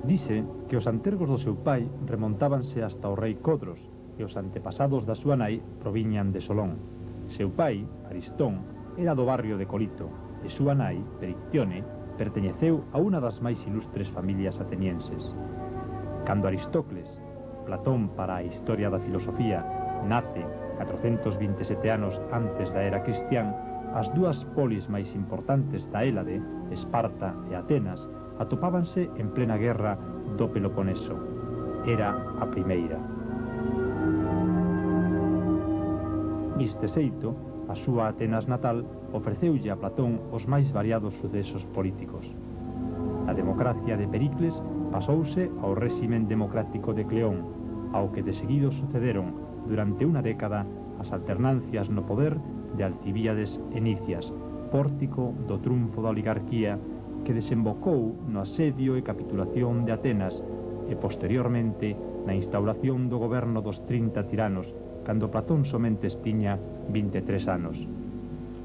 Dise que os antergos do seu pai remontábanse hasta o rei Codros e os antepasados da súa nai proviñan de Solón. Seu pai, Aristón, era do barrio de Colito e súa nai, Perictione, perteñeceu a unha das máis ilustres familias atenienses. Cando Aristócles, Platón para a historia da filosofía, nace 427 anos antes da era cristián, as dúas polis máis importantes da Hélade, Esparta e Atenas, atopábanse en plena guerra do Peloponeso. Era a primeira. Neste xeito, a súa Atenas natal ofreceulle a Platón os máis variados sucesos políticos. A democracia de Pericles pasouse ao réximen democrático de Cleón, ao que de seguido sucederon durante unha década as alternancias no poder de Alcibíades e Nicias, pórtico do triunfo da oligarquía que desembocou no asedio e capitulación de Atenas e posteriormente na instauración do goberno dos 30 tiranos, cando Platón somente tiña 23 anos.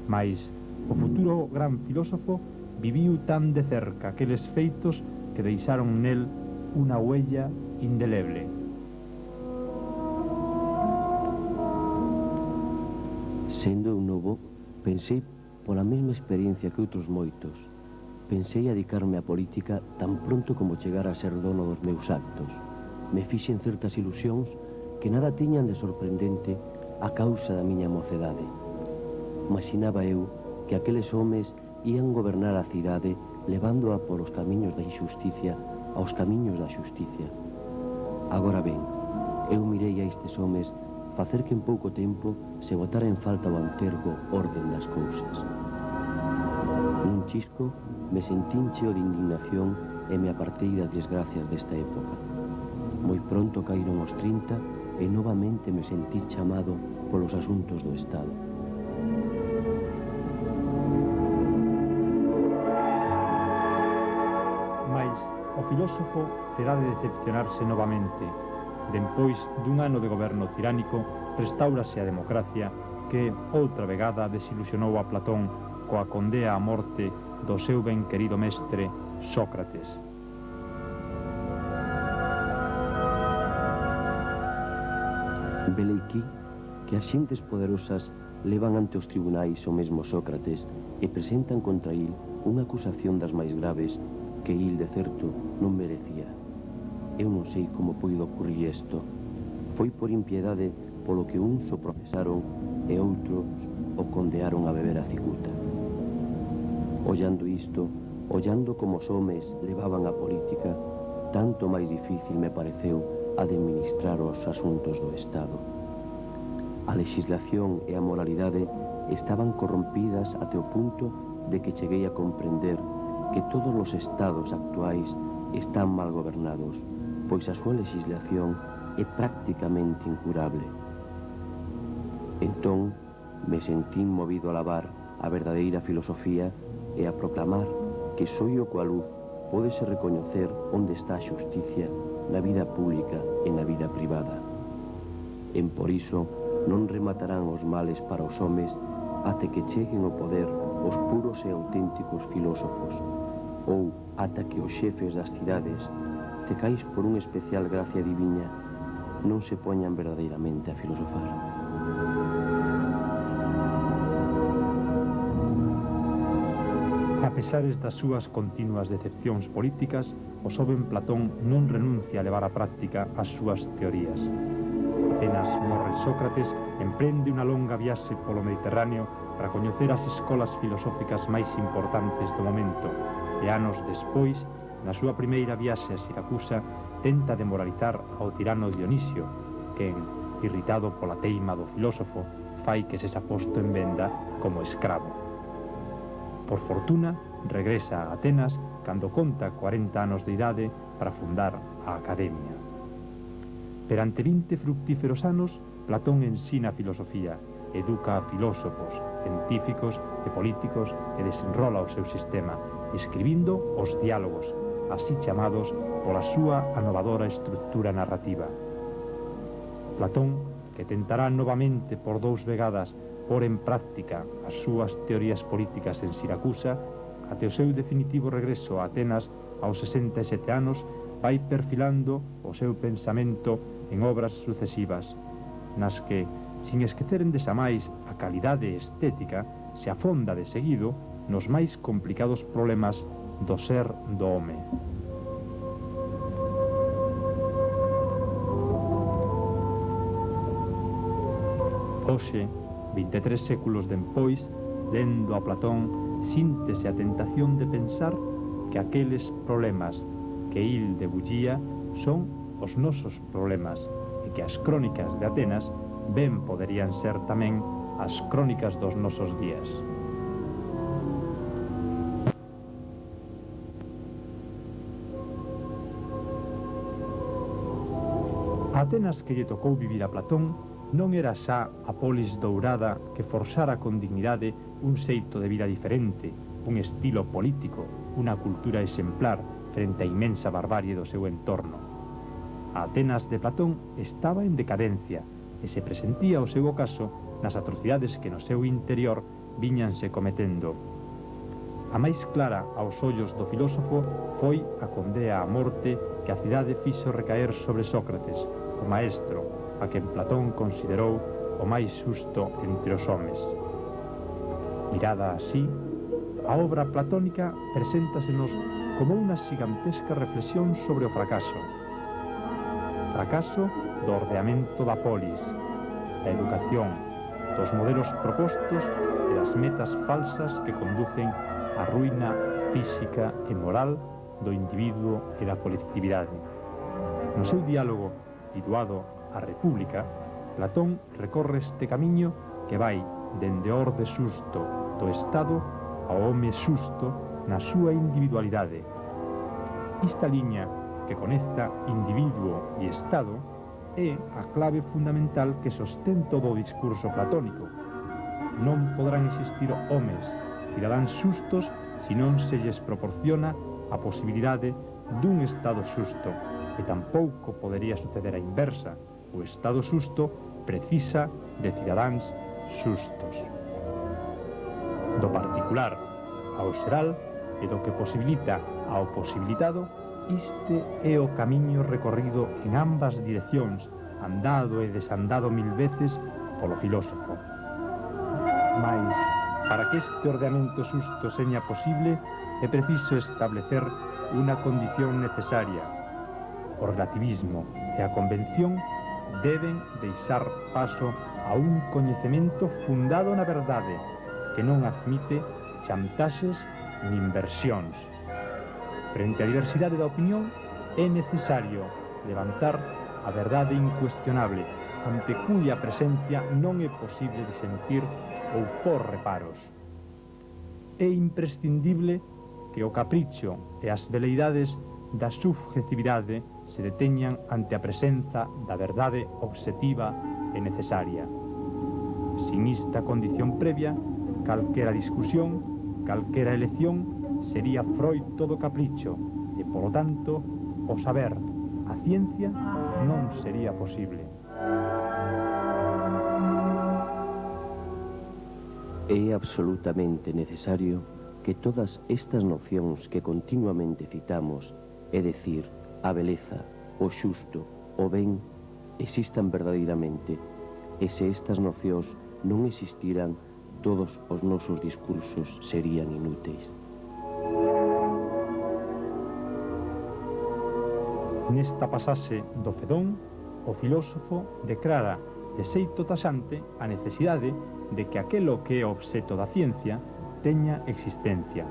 Mais o futuro gran filósofo viviu tan de cerca aqueles feitos que deixaron nel unha huella indeleble. Sendo un novo, pensei pola mesma experiencia que outros moitos. Pensei a dedicarme á política tan pronto como chegar a ser dono dos meus actos. Me fixen certas ilusións que nada tiñan de sorprendente a causa da miña mocedade. Imaginaba eu que aqueles homes ían gobernar a cidade levándoa polos camiños da injusticia aos camiños da xusticia. Agora ben, eu mirei a estes homes facer que en pouco tempo se botara en falta o antergo orden das cousas. Nun chisco me sentín cheo de indignación e me apartei das desgracias desta época. Moi pronto caíron os 30 e novamente me sentí chamado polos asuntos do Estado. Mais o filósofo terá de decepcionarse novamente. Dempois dun ano de goberno tiránico, restaurase a democracia que outra vegada desilusionou a Platón coa condea á morte do seu ben querido mestre Sócrates. Veleiki que as xentes poderosas levan ante os tribunais o mesmo Sócrates e presentan contra il unha acusación das máis graves que il, de certo, non merecía. Eu non sei como puido ocurrir isto. Foi por impiedade polo que uns o procesaron e outros o condearon a beber a cicuta. Ollando isto, ollando como os homes levaban a política, tanto máis difícil me pareceu administrar os asuntos do Estado. A legislación e a moralidade estaban corrompidas até o punto de que cheguei a comprender que todos os estados actuais están mal gobernados, pois a súa legislación é prácticamente incurable. Entón, me sentín movido a lavar a verdadeira filosofía e a proclamar que só o coa luz pódese recoñecer onde está a xusticia na vida pública e na vida privada. Por iso, non rematarán os males para os homes até que cheguen ao poder os puros e auténticos filósofos, ou ata que os xefes das cidades, cecais por unha especial gracia diviña, non se poñan verdadeiramente a filosofar. A pesares das súas continuas decepcións políticas, o xoven Platón non renuncia a levar á práctica as súas teorías. Apenas morre Sócrates, emprende unha longa viaxe polo Mediterráneo para coñecer as escolas filosóficas máis importantes do momento, e anos despois, na súa primeira viaxe a Siracusa, tenta demoralizar ao tirano Dionisio, quen, irritado pola teima do filósofo, fai que sexa posto en venda como escravo. Por fortuna, regresa a Atenas cando conta 40 anos de idade para fundar a Academia. Perante 20 fructíferos anos, Platón ensina a filosofía, educa a filósofos, científicos e políticos e desenrola o seu sistema, escribindo os diálogos, así chamados pola súa anovadora estructura narrativa. Platón, que tentará novamente por 2 vegadas pôr en práctica as súas teorías políticas en Siracusa, até o seu definitivo regreso a Atenas aos 67 anos, vai perfilando o seu pensamento en obras sucesivas, nas que, sin esquecer endexamais a calidade estética, se afonda de seguido nos máis complicados problemas do ser do home. Hoxe, 23 séculos dempois, lendo a Platón, síntese a tentación de pensar que aqueles problemas que il debullía son os nosos problemas e que as crónicas de Atenas ben poderían ser tamén as crónicas dos nosos días. A Atenas que lle tocou vivir a Platón non era xa a polis dourada que forxara con dignidade un xeito de vida diferente, un estilo político, unha cultura exemplar frente á inmensa barbarie do seu entorno. A Atenas de Platón estaba en decadencia e se presentía o seu ocaso nas atrocidades que no seu interior viñanse cometendo. A máis clara aos ollos do filósofo foi a condea á morte que a cidade fixo recaer sobre Sócrates, o maestro, a quen Platón considerou o máis xusto entre os homes. Mirada así, a obra platónica preséntasenos como unha gigantesca reflexión sobre o fracaso. Fracaso do ordeamento da polis, da educación, dos modelos propostos e das metas falsas que conducen á ruína física e moral do individuo e da colectividade. No seu diálogo titulado A República, Platón recorre este camiño que vai dende a orde xusto do Estado ao home xusto na súa individualidade. Esta liña que conecta individuo e Estado é a clave fundamental que sostén todo o discurso platónico. Non poderán existir homes, cidadáns xustos, se non se lles proporciona a posibilidade dun Estado xusto, e tampouco podería suceder a inversa. O Estado xusto precisa de cidadáns xustos. Do particular ao xeral e do que posibilita ao posibilitado, este é o camiño recorrido en ambas direccións, andado e desandado mil veces polo filósofo. Mais, para que este ordenamento xusto seña posible, é preciso establecer unha condición necesaria. O relativismo e a convención deben deixar paso a un coñecemento fundado na verdade, que non admite chantaxes nin versións. Frente á diversidade da opinión, é necesario levantar a verdade incuestionable, ante cuya presencia non é posible disentir ou por reparos. É imprescindible que o capricho e as veleidades da subjetividade se deteñan ante a presenza da verdade obxectiva e necesaria. Sin esta condición previa, calquera discusión, calquera elección, sería froito do capricho, e, polo tanto, o saber, a ciencia, non sería posible. É absolutamente necesario que todas estas nocións que continuamente citamos, é dicir, a beleza, o xusto, o ben, existan verdadeiramente, e se estas nocións non existiran, todos os nosos discursos serían inúteis. Nesta pasase do Fedón, o filósofo declara de xeito taxante a necesidade de que aquelo que é obxeto da ciencia teña existencia.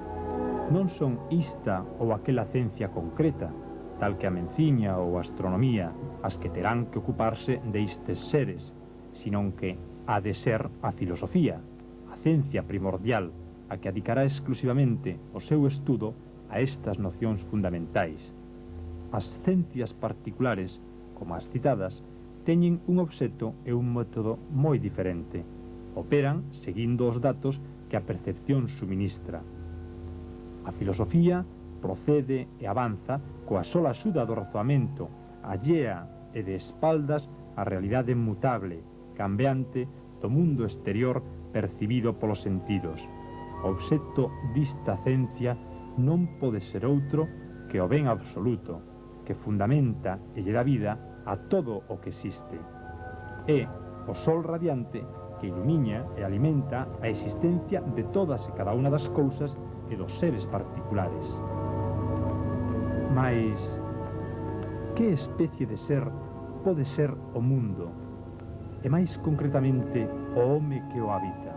Non son ista ou aquela ciencia concreta, tal que a menciña ou a astronomía, as que terán que ocuparse destes seres, senón que ha de ser a filosofía, a ciencia primordial, a que dedicará exclusivamente o seu estudo a estas nocións fundamentais. As ciencias particulares, como as citadas, teñen un obxeto e un método moi diferente. Operan seguindo os datos que a percepción suministra. A filosofía procede e avanza coa sola axuda do razoamento, allea e de espaldas á realidade mutable, cambiante do mundo exterior percibido polos sentidos. o obxecto dista ciencia non pode ser outro que o ben absoluto, que fundamenta e lle dá vida a todo o que existe. É o sol radiante que ilumina e alimenta a existencia de todas e cada unha das cousas e dos seres particulares. Mas, que especie de ser pode ser o mundo, e máis concretamente o home que o habita?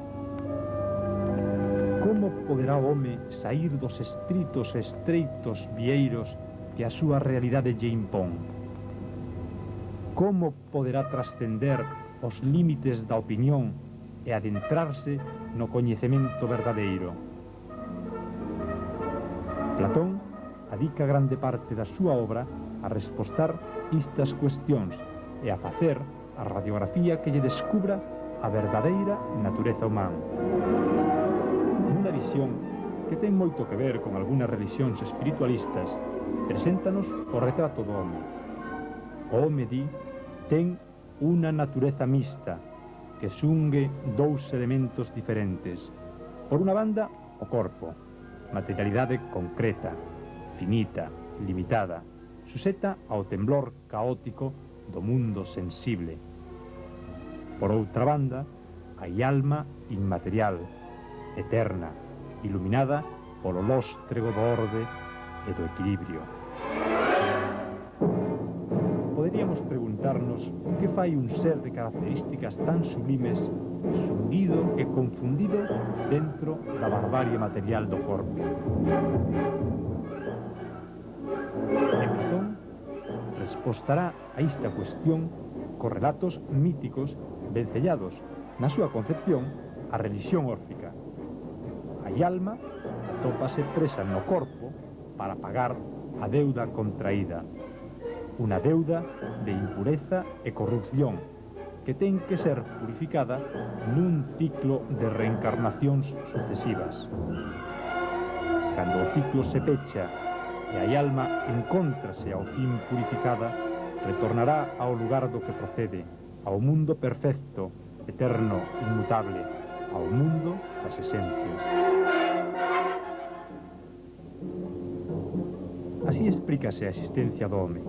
Como poderá o home sair dos estritos e estreitos vieiros que a súa realidade lle impón? Como poderá trascender os límites da opinión e adentrarse no coñecemento verdadeiro? Platón adica grande parte da súa obra a respostar estas cuestións e a facer a radiografía que lle descubra a verdadeira natureza humana. Nunha visión que ten moito que ver con algunhas religións espiritualistas, preséntanos o retrato do home. O home, di, ten unha natureza mixta que xungue dous elementos diferentes. Por unha banda, o corpo, materialidade concreta, finita, limitada, suxeta ao temblor caótico do mundo sensible. Por outra banda, hai alma inmaterial, eterna, iluminada polo lóstrego do orde e do equilibrio. Poderíamos preguntarnos que fai un ser de características tan sublimes, xunguido e confundido dentro da barbarie material do corpo. E Platón respostará a esta cuestión cos relatos míticos vencellados na súa concepción a religión órfica. A alma atópase presa no corpo para pagar a deuda contraída, unha deuda de impureza e corrupción que ten que ser purificada nun ciclo de reencarnacións sucesivas. Cando o ciclo se pecha e a alma encóntrase ao fin purificada, retornará ao lugar do que procede, ao mundo perfecto, eterno, inmutable, ao mundo das esencias. Así explícase a existencia do home,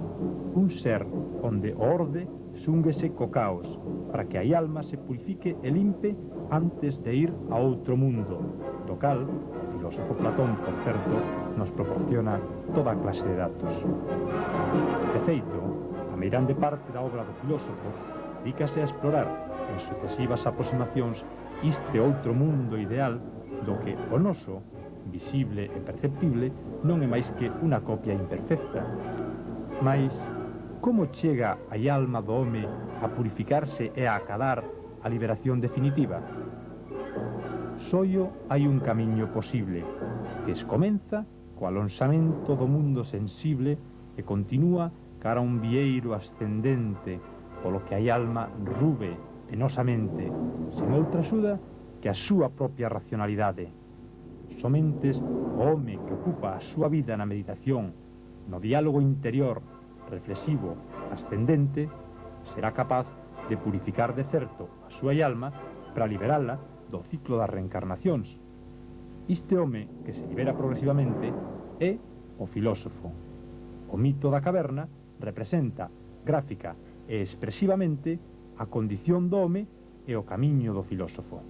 un ser onde o orde xúnguese co caos, para que a alma se purifique e limpe antes de ir a outro mundo, do cal o filósofo Platón, por certo, nos proporciona toda clase de datos. De feito, a meirande parte da obra do filósofo dedícase a explorar en sucesivas aproximacións este outro mundo ideal do que o noso, visible e perceptible, non é máis que unha copia imperfecta. Mais, como chega a alma do home a purificarse e a acadar a liberación definitiva? Sóio hai un camiño posible, que escomenza co alonsamento do mundo sensible e continúa cara a un vieiro ascendente, polo que a alma rube penosamente, sen outra axuda que a súa propia racionalidade. Somentes o home que ocupa a súa vida na meditación, no diálogo interior, reflexivo, ascendente, será capaz de purificar de certo a súa alma para liberala do ciclo das reencarnacións. Este home que se libera progresivamente é o filósofo. O mito da caverna representa gráfica e expresivamente a condición do home e o camiño do filósofo.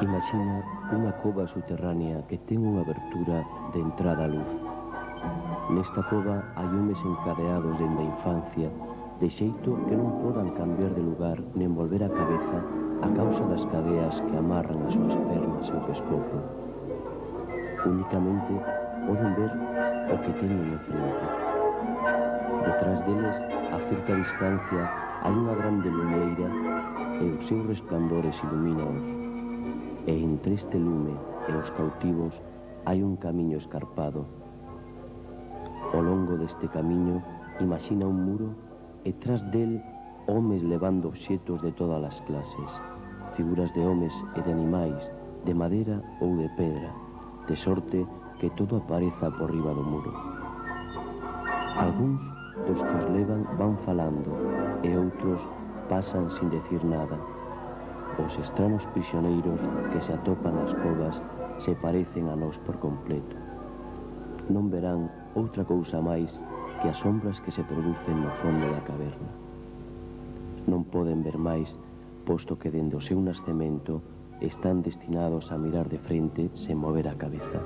Imagina unha cova subterránea que ten unha abertura de entrada á luz. Nesta cova hai homes encadeados dende a infancia, de xeito que non podan cambiar de lugar nen volver a cabeza a causa das cadeas que amarran as súas pernas e o pescozo. Únicamente poden ver o que teñen en frente. Detrás deles, a certa distancia, hai unha grande lumeira e os seus resplandores ilumínaos. E entre este lume e os cautivos hai un camiño escarpado. Ao longo deste camiño, imagina un muro e tras del homes levando obxetos de todas as clases, figuras de homes e de animais, de madeira ou de pedra, de sorte que todo apareza por riba do muro. Algúns dos que os levan van falando e outros pasan sin decir nada. Os estranos prisioneiros que se atopan nas covas se parecen a nós por completo. Non verán outra cousa máis que as sombras que se producen no fondo da caverna. Non poden ver máis, posto que dende o seu nascemento están destinados a mirar de frente sen mover a cabeza.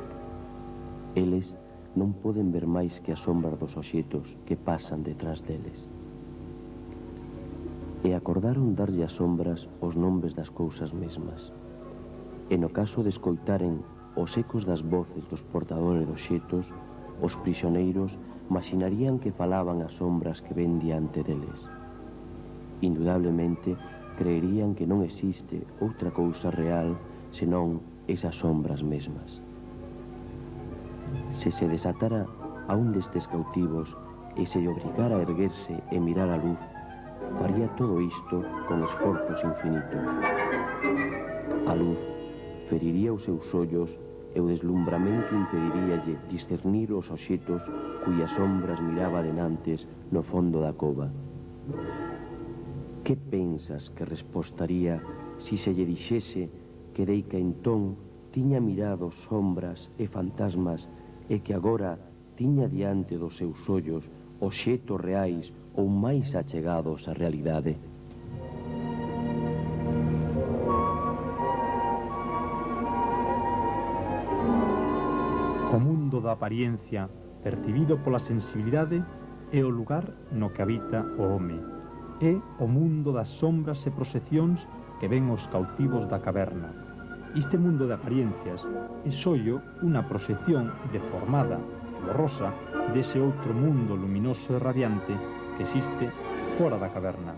Eles non poden ver máis que as sombras dos obxetos que pasan detrás deles. E acordaron darlle as sombras os nombres das cousas mesmas. E no caso de escoitaren os ecos das voces dos portadores dos xetos, os prisioneiros maxinarían que falaban as sombras que ven diante deles. Indudablemente, creerían que non existe outra cousa real senón esas sombras mesmas. Se se desatara a un destes cautivos e se lle obrigara a erguerse e mirar a luz, faría todo isto con esforzos infinitos. A luz feriría os seus ollos e o deslumbramento impediríalle discernir os obxetos cuyas sombras miraba denantes no fondo da cova. Que pensas que respostaría si se lle dixese que deica entón tiña mirado sombras e fantasmas e que agora tiña diante dos seus ollos obxetos reais ou máis achegados á realidade? O mundo da apariencia, percibido pola sensibilidade, é o lugar no que habita o home. É o mundo das sombras e proxeccións que ven os cautivos da caverna. Este mundo de apariencias é sollo unha proxección deformada, borrosa, dese outro mundo luminoso e radiante que existe fora da caverna.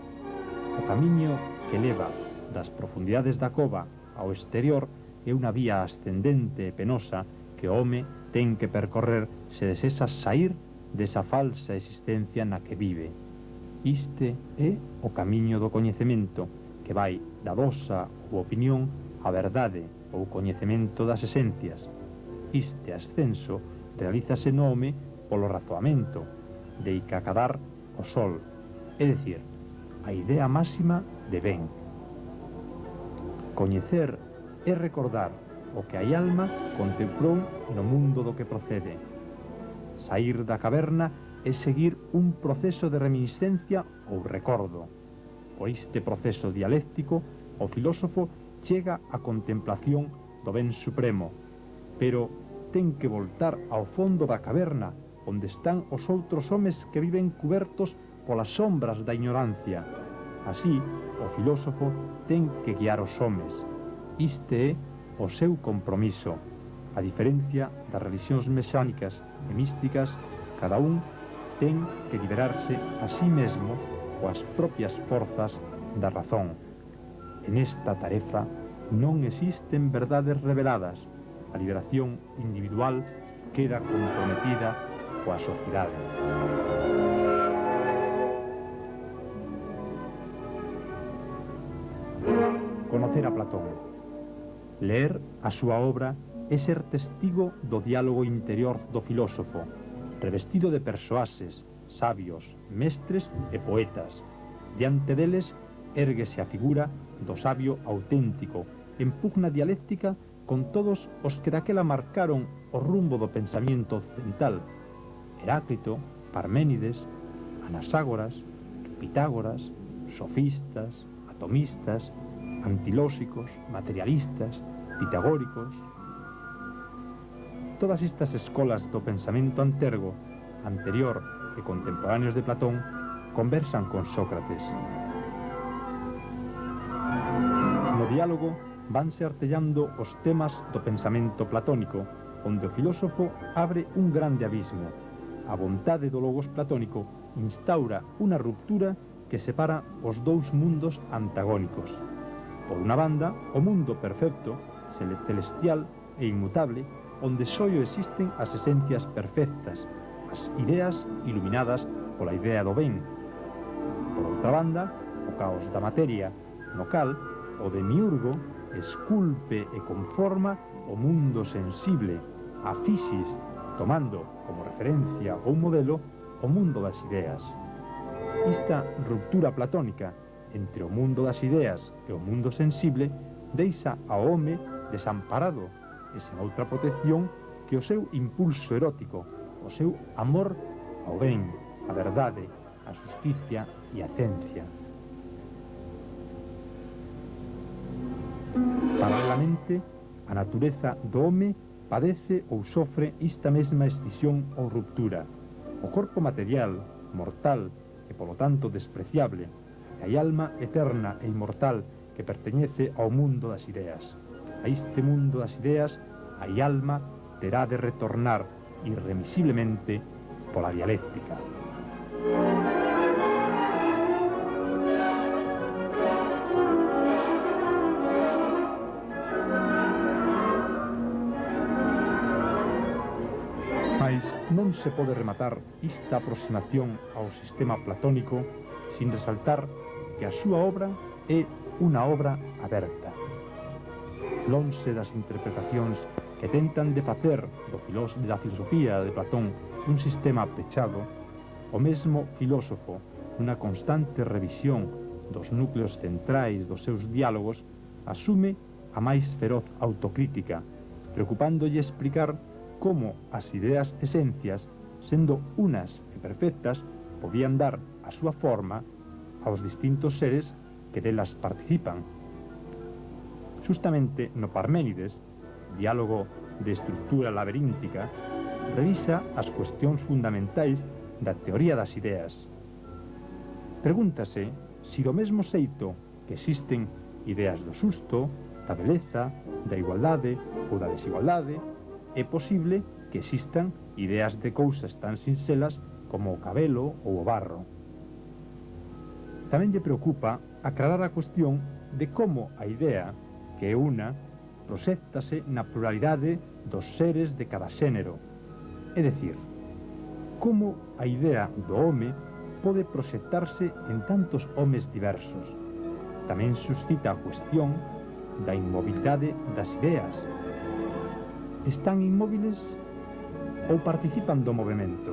O camiño que leva das profundidades da cova ao exterior é unha vía ascendente e penosa que o home ten que percorrer se desexa sair desa falsa existencia na que vive. Este é o camiño do coñecemento, que vai da vosa ou opinión á verdade ou coñecemento das esencias. Este ascenso realízase no home polo razoamento, de icacadar o sol, é dicir, a idea máxima de ben. Coñecer é recordar o que a alma contemplou no mundo do que procede. Saír da caverna é seguir un proceso de reminiscencia ou recordo. Por este proceso dialéctico, o filósofo chega á contemplación do ben supremo, pero ten que voltar ao fondo da caverna, onde están os outros homes que viven cubertos polas sombras da ignorancia. Así, o filósofo ten que guiar os homes. Este é o seu compromiso. A diferencia das religións mesiánicas e místicas, cada un ten que liberarse a sí mesmo coas propias forzas da razón. En esta tarefa non existen verdades reveladas. A liberación individual queda comprometida coa sociedade. Conocer a Platón. Leer a súa obra é ser testigo do diálogo interior do filósofo, revestido de persoases, sabios, mestres e poetas. Diante deles érguese a figura do sabio auténtico, en pugna dialéctica con todos os que daquela marcaron o rumbo do pensamento occidental: Heráclito, Parménides, Anaxágoras, Pitágoras, sofistas, atomistas, antilóxicos, materialistas, pitagóricos. Todas estas escolas do pensamento antergo, anterior e contemporáneos de Platón conversan con Sócrates. No diálogo vanse artellando os temas do pensamento platónico, onde o filósofo abre un grande abismo. A vontade do logos platónico instaura unha ruptura que separa os dous mundos antagónicos. Por unha banda, o mundo perfecto, celestial e inmutable, onde sólo existen as esencias perfectas, as ideas iluminadas pola idea do ben. Por outra banda, o caos da materia, no cal o demiurgo esculpe e conforma o mundo sensible, a fisis, tomando como referencia ou modelo o mundo das ideas. Esta ruptura platónica entre o mundo das ideas e o mundo sensible deixa ao home desamparado e sen outra protección que o seu impulso erótico, o seu amor ao ben, a verdade, a justicia e a ciencia. Paralelamente, a natureza do home padece ou sofre esta mesma escisión ou ruptura. O corpo material, mortal e polo tanto despreciable, e a alma eterna e inmortal que perteñece ao mundo das ideas. A este mundo das ideas, a alma terá de retornar irremisiblemente pola dialéctica. Mais non se pode rematar esta aproximación ao sistema platónico sin resaltar que a súa obra é unha obra aberta. Lonxe das interpretacións que tentan de facer da filosofía de Platón un sistema pechado, o mesmo filósofo, unha constante revisión dos núcleos centrais dos seus diálogos, asume a máis feroz autocrítica, preocupándolle explicar como as ideas esencias, sendo unas e perfectas, podían dar a súa forma aos distintos seres que delas participan. Justamente no Parménides, diálogo de estructura laberíntica, revisa as cuestións fundamentais da teoría das ideas. Pregúntase se do mesmo xeito que existen ideas do xusto, da beleza, da igualdade ou da desigualdade, é posible que existan ideas de cousas tan sinxelas como o cabelo ou o barro. Tamén lle preocupa aclarar a cuestión de como a idea, que é unha, proxéctase na pluralidade dos seres de cada xénero, é dicir, como a idea do home pode proxectarse en tantos homes diversos. Tamén suscita a cuestión da inmobilidade das ideas. Están inmóviles ou participan do movimento?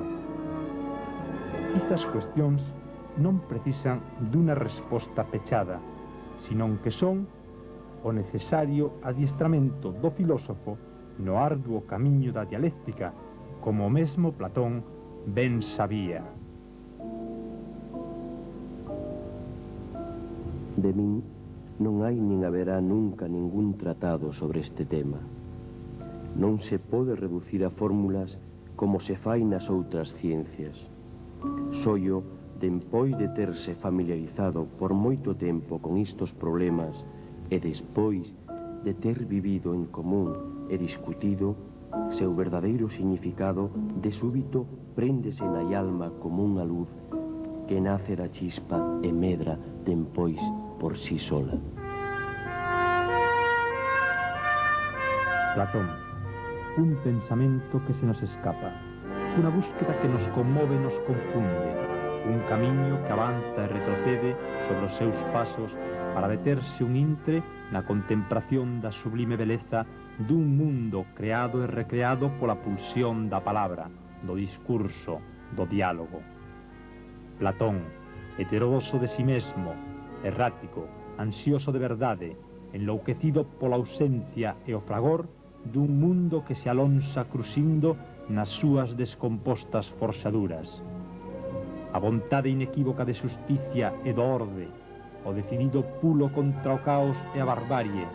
Estas cuestións non precisan dunha resposta pechada, senón que son o necesario adiestramento do filósofo no arduo camiño da dialéctica, como o mesmo Platón ben sabía. De min non hai nin haberá nunca ningún tratado sobre este tema. Non se pode reducir a fórmulas como se fai nas outras ciencias. Soio, dempois de terse familiarizado por moito tempo con estos problemas e despois de ter vivido en común e discutido, seu verdadeiro significado de súbito préndese na alma como unha luz que nace da chispa e medra dempois por sí sola. Platón, un pensamento que se nos escapa, unha búsqueda que nos conmove e nos confunde, un camiño que avanza e retrocede sobre os seus pasos para deterse un intre na contemplación da sublime beleza dun mundo creado e recreado pola pulsión da palabra, do discurso, do diálogo. Platón, heterodoxo de si mesmo, errático, ansioso de verdade, enlouquecido pola ausencia e o fragor dun mundo que se alonsa cruxindo nas súas descompostas forxaduras. A vontade inequívoca de xusticia e do orde, o decidido pulo contra o caos e a barbarie.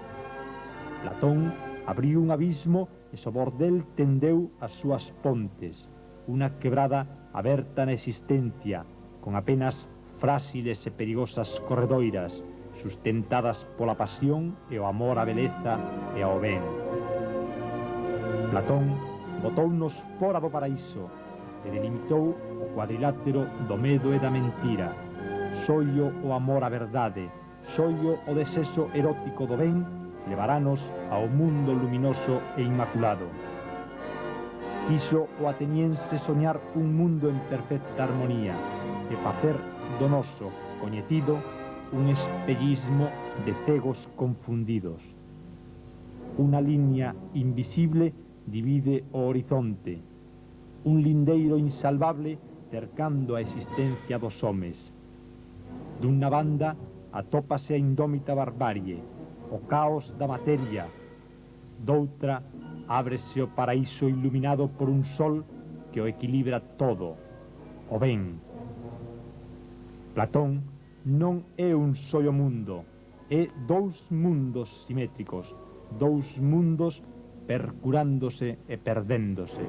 Platón abriu un abismo e sobre del tendeu as súas pontes, unha quebrada aberta na existencia, con apenas frágiles e perigosas corredoiras, sustentadas pola pasión e o amor á beleza e ao ben. Platón botounos fora do paraíso e delimitou o cuadrilátero do medo e da mentira. Soio o amor á verdade, soio o desexo erótico do ben, levarános ao mundo luminoso e inmaculado. Quiso o ateniense soñar un mundo en perfecta armonía e facer do noso coñecido un espellismo de cegos confundidos. Unha liña invisible divide o horizonte, un lindeiro insalvable cercando a existencia dos homes. Dunha banda, atópase a indómita barbarie, o caos da materia. Doutra, ábrese o paraíso iluminado por un sol que o equilibra todo, o ben. Platón non é un só mundo, é dous mundos simétricos, dous mundos percurándose e perdéndose.